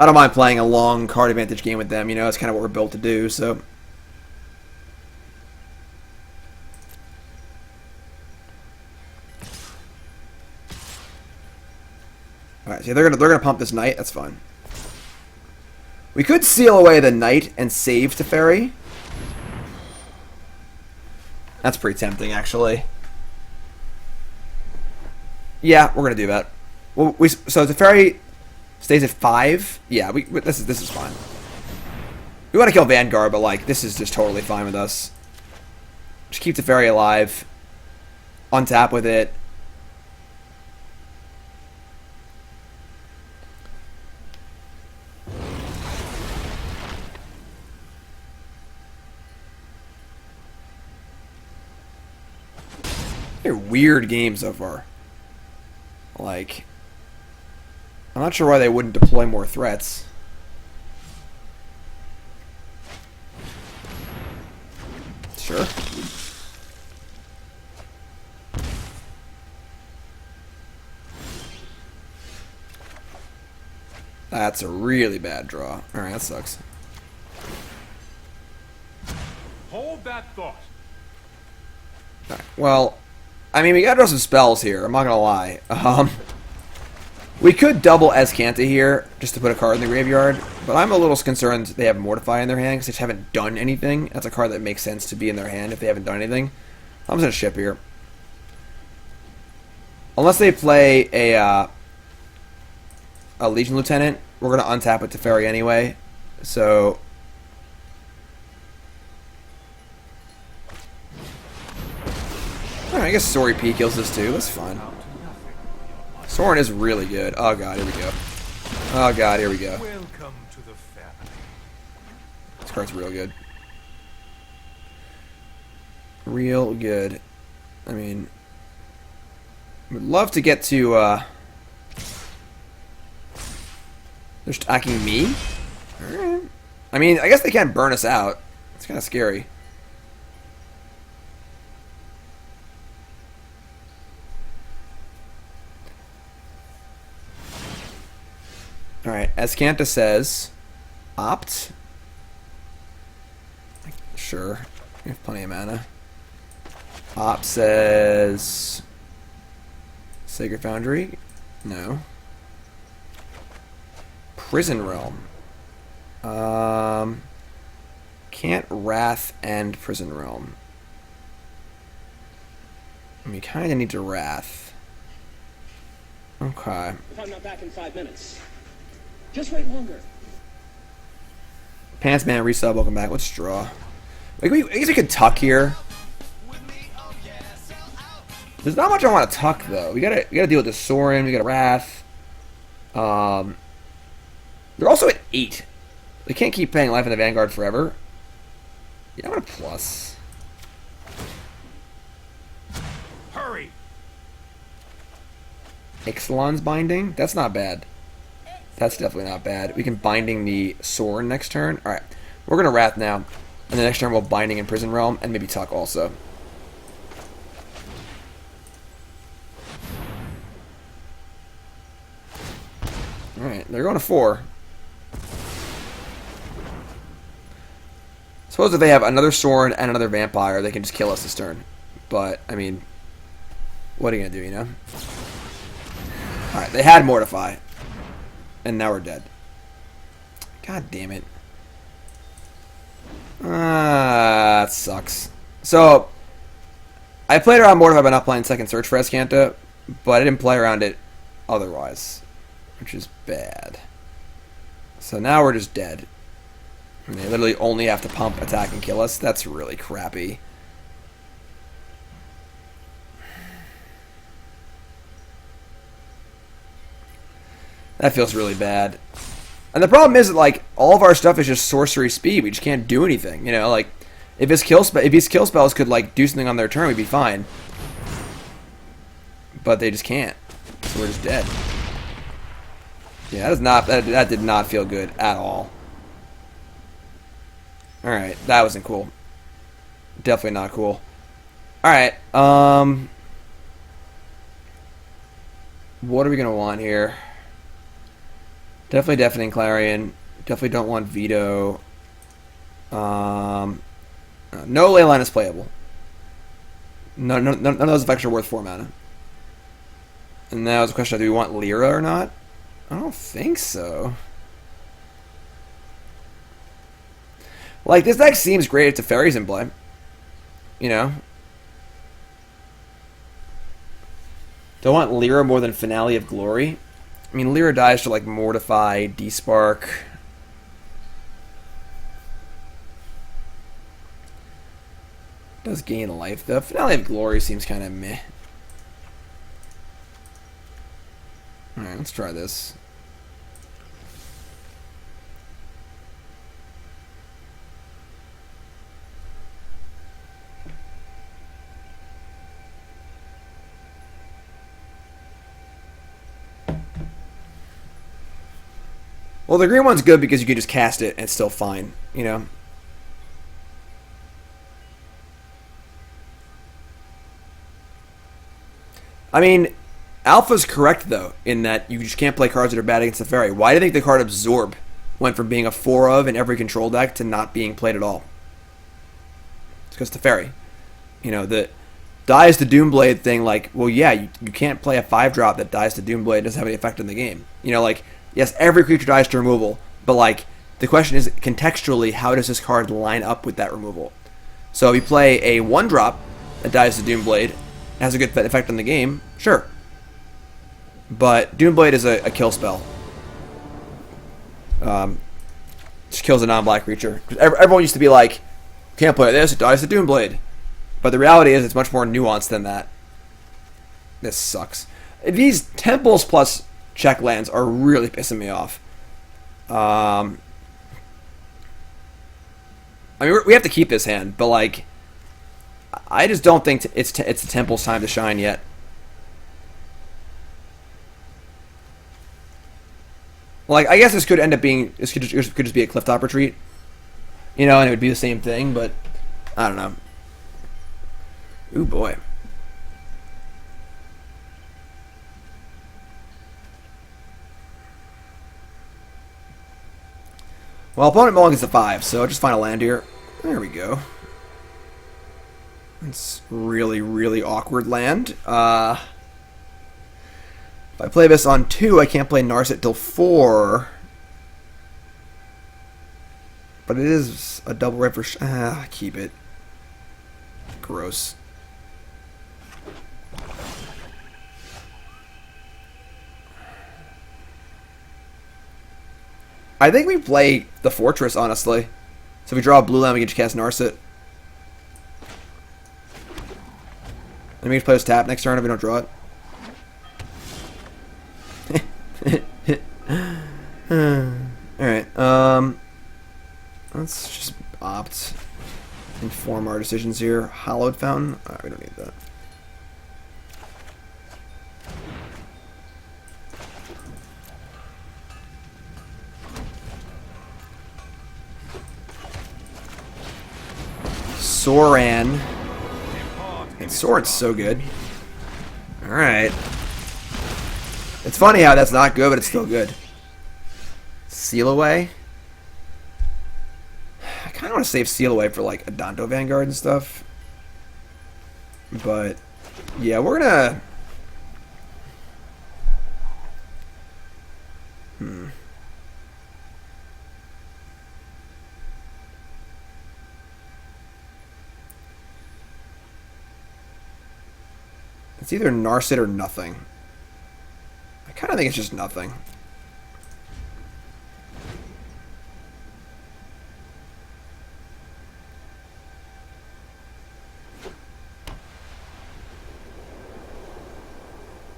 I don't mind playing a long card advantage game with them, you know, it's kind of what we're built to do, so. Alright, so they're gonna pump this Knight, that's fine. We could seal away the Knight and save Teferi. That's pretty tempting, actually. Yeah, we're gonna do that. Well, so Teferi stays at 5. Yeah, this is fine. We want to kill Vanguard, but like this is just totally fine with us. Just keep Teferi alive. Untap with it. They're weird games so far. Like, I'm not sure why they wouldn't deploy more threats. Sure. That's a really bad draw. Alright, that sucks. Hold that thought. Alright, well, I mean, we gotta draw some spells here, I'm not gonna lie. We could double Azcanta here, just to put a card in the graveyard, but I'm a little concerned they have Mortify in their hand, because they just haven't done anything. That's a card that makes sense to be in their hand if they haven't done anything. I'm just gonna ship here. Unless they play a Legion Lieutenant, we're gonna untap with Teferi anyway, so... Alright, I guess Sorry P kills this too, that's fine. Soren is really good. Oh god, here we go. Oh god, here we go. Welcome to the family. This card's real good. Real good. I mean, would love to get to, they're attacking me? Alright. I mean, I guess they can't burn us out. It's kind of scary. Alright, Azcanta says, opt. Sure, we have plenty of mana. Opt says, Sacred Foundry? No. Prison Realm. Can't Wrath and Prison Realm. We kind of need to Wrath. Okay. If I'm not back in 5 minutes, just wait longer. Pants Man resub, welcome back. Let's draw. Like I guess we could tuck here. There's not much I want to tuck though. We gotta deal with the Sorin. We got Wrath. They're also at 8. They can't keep paying life in the Vanguard forever. Yeah, I want a plus. Hurry! Ixalan's binding. That's not bad. That's definitely not bad. We can binding the Sorin next turn. All right, we're gonna Wrath now, and the next turn we'll binding in Prison Realm and maybe tuck also. Alright, they're going to 4. Suppose if they have another Sorin and another Vampire, they can just kill us this turn. But, I mean, what are you going to do, you know? Alright, they had Mortify. And now we're dead. God damn it. That sucks. So, I played around Mortify by not playing Second Search for Azcanta, but I didn't play around it otherwise, which is bad. So now we're just dead. And they literally only have to pump, attack, and kill us. That's really crappy. That feels really bad. And the problem is that, like, all of our stuff is just sorcery speed. We just can't do anything, you know? Like, if his kill spells could, like, do something on their turn, we'd be fine. But they just can't. So we're just dead. Yeah, that is not that did not feel good at all. Alright, that wasn't cool. Definitely not cool. Alright, what are we gonna want here? Definitely Deafening Clarion. Definitely don't want Veto. No Leyline is playable. None of those effects are worth 4 mana. And now it's a question of, do we want Lyra or not? I don't think so. Like, this deck seems great if Teferi's in play. You know? Do I want Lyra more than Finale of Glory? I mean, Lyra dies to, like, Mortify, Despark. Does gain life, though. Finale of Glory seems kind of meh. Alright, let's try this. Well, the green one's good because you can just cast it and it's still fine, you know? I mean, Alpha's correct, though, in that you just can't play cards that are bad against Teferi. Why do you think the card Absorb went from being a 4 of in every control deck to not being played at all? It's because Teferi. You know, the dies to Doomblade thing, like, well, yeah, you can't play a 5-drop that dies to Doomblade. It doesn't have any effect in the game. You know, like, yes, every creature dies to removal, but, like, the question is, contextually, how does this card line up with that removal? So if you play a 1-drop that dies to Doomblade, has a good effect on the game, sure. But Doomblade is a kill spell. Just kills a non-black creature. Everyone used to be like, can't play this, it dies to Doomblade. But the reality is, it's much more nuanced than that. This sucks. These temples plus check lands are really pissing me off. I mean, we have to keep this hand, but, like, I just don't think it's the Temple's time to shine yet. Like, I guess this could end up being... This could just be a Clifftop Retreat. You know, and it would be the same thing, but... I don't know. Ooh, boy. Well, opponent Mulligan gets a 5, so just find a land here. There we go. It's really, really awkward land. If I play this on 2, I can't play Narset till 4. But it is a double red for... keep it. Gross. I think we play the Fortress, honestly. So if we draw a blue land, we can just cast Narset. And we can play this tap next turn if we don't draw it. Alright, let's just opt. Inform our decisions here. Hallowed Fountain. Alright, we don't need that. Soran. And Sword's so good. Alright. It's funny how that's not good, but it's still good. Seal Away. I kind of want to save Seal Away for like Adonto Vanguard and stuff. But, yeah, we're gonna... It's either Narset or nothing. I kind of think it's just nothing.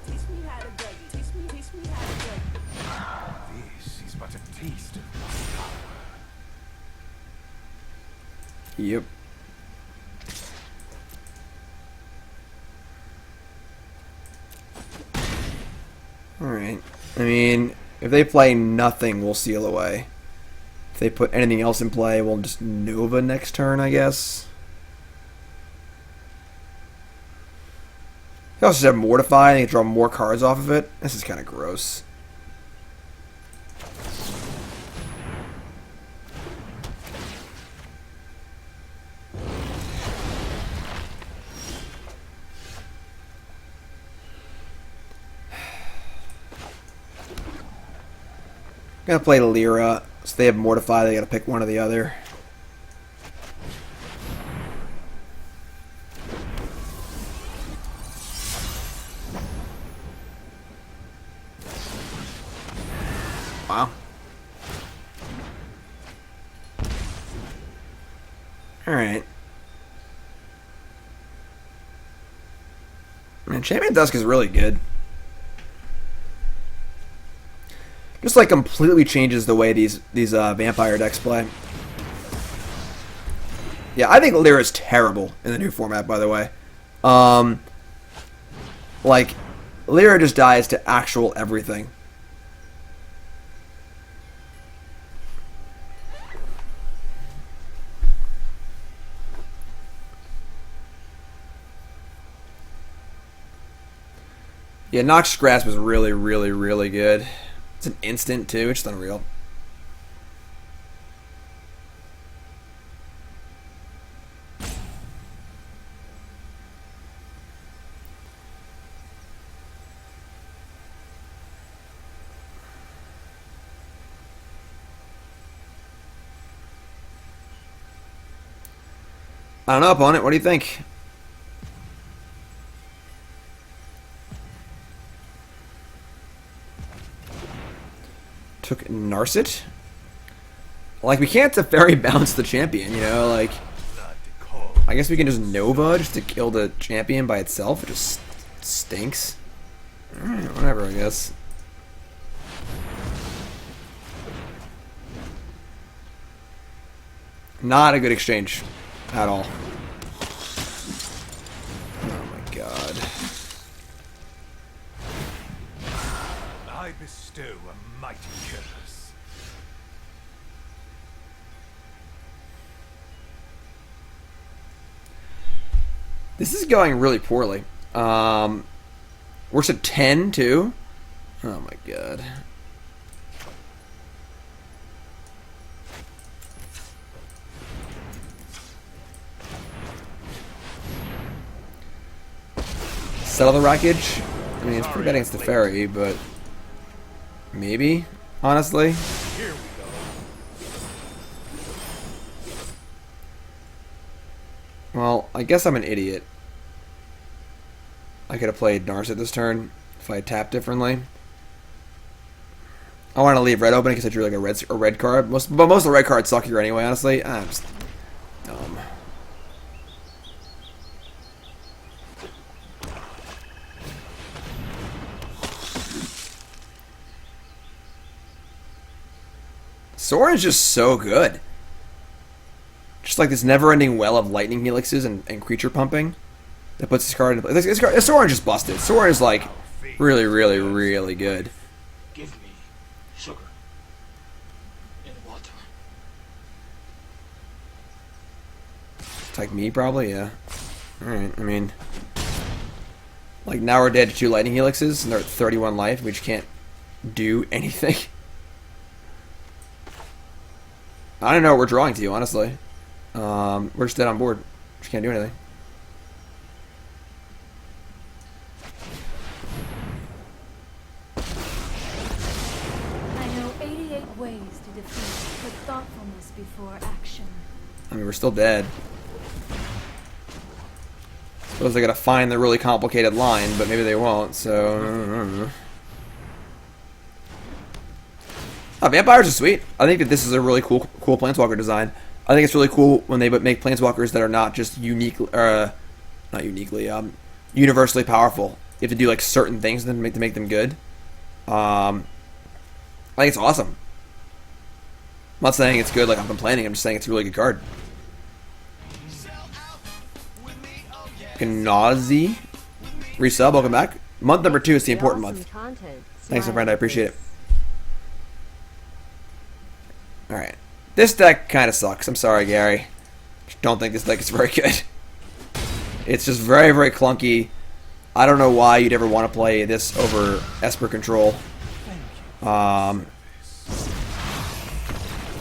Teach me how to beg. Teach me how to beg. This is but a taste of my power. Yep. Alright. I mean, if they play nothing, we'll Seal Away. If they put anything else in play, we'll just Nova next turn, I guess. They also have Mortify, and they draw more cards off of it. This is kind of gross. I'm gonna play Lyra, so they have Mortify, they gotta pick one or the other. Wow. Alright. Man, Champion Dusk is really good. Just like completely changes the way these vampire decks play. Yeah, I think Lyra's terrible in the new format, by the way. Like, Lyra just dies to actual everything. Yeah, Noxious Grasp is really, really, really good. It's an instant, too. It's just unreal. I don't know, opponent. What do you think? Took Narset. Like, we can't Teferi bounce the champion, you know? Like, I guess we can just Nova just to kill the champion by itself. It just stinks. Alright, whatever, I guess. Not a good exchange at all. bestow a mighty curse. This is going really poorly. We're at 10 too. Oh my god. Settle the wreckage. I mean, it's pretty bad against the Teferi, but maybe, honestly. Here we go. Well, I guess I'm an idiot. I could have played Narset this turn if I had tapped differently. I want to leave red open because I drew like a red card. But most of the red cards suck here anyway, honestly. I'm just dumb. Sorin is just so good. Just like this never-ending well of lightning helixes and creature pumping that puts this card into play. Sorin just busted. Sorin is like really, really, really good. Give me sugar and water. It's like me, probably, yeah. Alright, I mean, like now we're dead to 2 lightning helixes and they're at 31 life, we just can't do anything. I don't know what we're drawing to, honestly. We're just dead on board. Just can't do anything. I know 88 ways to defeat, but thoughtfulness before action. I mean, we're still dead. Suppose they gotta find the really complicated line, but maybe they won't, so... Oh, vampires are sweet. I think that this is a really cool planeswalker design. I think it's really cool when they make planeswalkers that are not just not uniquely, universally powerful. You have to do like certain things to make them good. I think it's awesome. I'm not saying it's good like I'm complaining. I'm just saying it's a really good card. Gnazi resub, welcome back. Month number 2 is the important month. Thanks, my friend. I appreciate it. Alright. This deck kind of sucks. I'm sorry, Gary. Don't think this deck is very good. It's just very, very clunky. I don't know why you'd ever want to play this over Esper Control.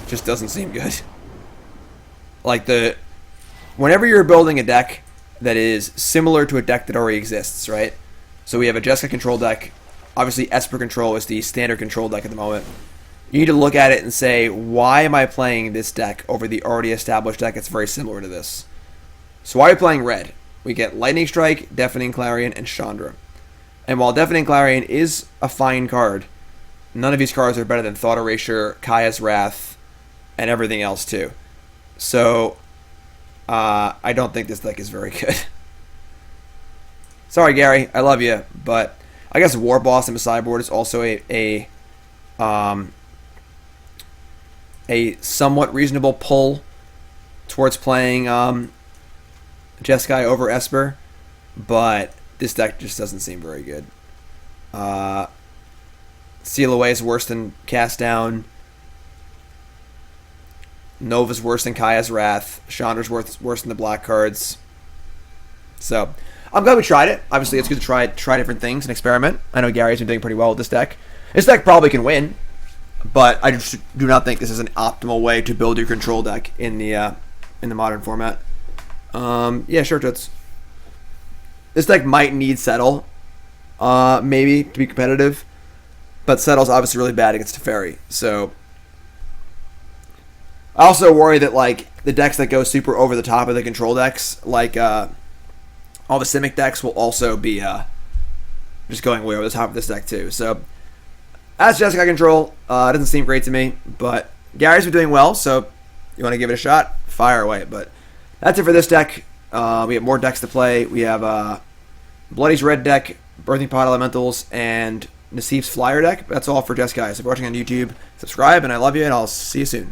Just doesn't seem good. Like whenever you're building a deck that is similar to a deck that already exists, right? So we have a Jeskai Control deck. Obviously, Esper Control is the standard control deck at the moment. You need to look at it and say, why am I playing this deck over the already established deck that's very similar to this? So why are we playing red? We get Lightning Strike, Deafening Clarion, and Chandra. And while Deafening Clarion is a fine card, none of these cards are better than Thought Erasure, Kaya's Wrath, and everything else too. So, I don't think this deck is very good. Sorry, Gary, I love you, but I guess Warboss in the sideboard is also a somewhat reasonable pull towards playing Jeskai over Esper, but this deck just doesn't seem very good. Seal Away is worse than Cast Down. Nova's worse than Kaya's Wrath. Chandra's worse than the black cards. So, I'm glad we tried it. Obviously, it's good to try different things and experiment. I know Gary's been doing pretty well with this deck. This deck probably can win, but I just do not think this is an optimal way to build your control deck in the modern format. Yeah, sure, Toots. This deck might need Settle, maybe, to be competitive, but Settle's obviously really bad against Teferi, so... I also worry that, like, the decks that go super over the top of the control decks, like, all the Simic decks will also be, just going way over the top of this deck, too, so... That's Jeskai Control. It doesn't seem great to me, but Gary's been doing well, so you want to give it a shot? Fire away. But that's it for this deck. We have more decks to play. We have Bloody's Red deck, Birthing Pod Elementals, and Nassif's Flyer deck. That's all for Jeskai. So if you're watching on YouTube, subscribe, and I love you, and I'll see you soon.